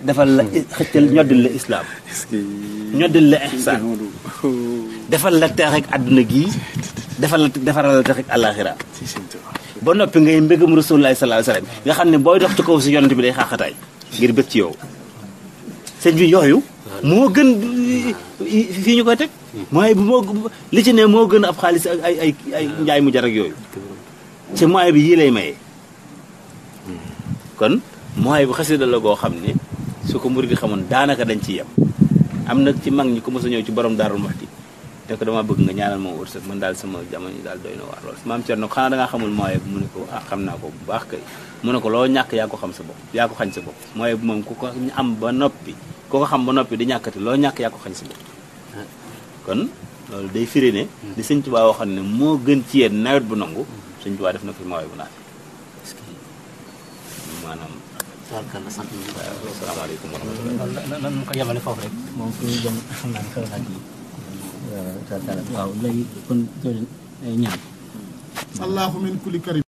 Speaker 1: defal la xëccal ñoddil la islaam ñoddil la ihsaan defal la teex ak àdduna gii defaral la teex ak àllaaxira ba noppi ngay mbégam rasulullaahi sallallaahu alayhi wa sallam nga xam ne booy dox ci kaw si yonent bi day xaaxataay ngir bëgg ci yow sëñ bi yooyu moo gën fii ñu koy teg mooy bu moo li ci ne moo gën ab xaalis ak ay njaay mu jar ak yooyu ci mooy bi yii lay maye kon mooy bu xasida la goo xam ne su ko murid gi xamoon daanaka dañ ci yem am nag ci mag ñi ko mos a ñëw ci borom Daarul Muxti te ko dama bëgg nga ñaanal moom wërsëg man daal sama jamono yi daal doy na waar lool maam Cerno xanaa dangaa xamul mooy bu mu ne ko ah xam naa ko bu baax kay mu ne ko loo ñàkk yaa ko xam sa bopp yaa ko xañ sa bopp mooy bu moom ku ko am ba noppi ku ko xam ba noppi di ñàkkati loo ñàkk yaa ko xañ sa bopp kon loolu day firi ne li Sëñ Tuubaa waxoon ne moo gën ci yéen nawet bu nangu Sëñ Tuubaa def na fi mooy bu naat maanaam waaw asalaamaaleykum wa rahmatulah
Speaker 4: nan ko yemale foofu rek moom fi ñu jëm xam naa ne xew naa ci waaw léegi kon ñaan
Speaker 5: allahu min kulli karim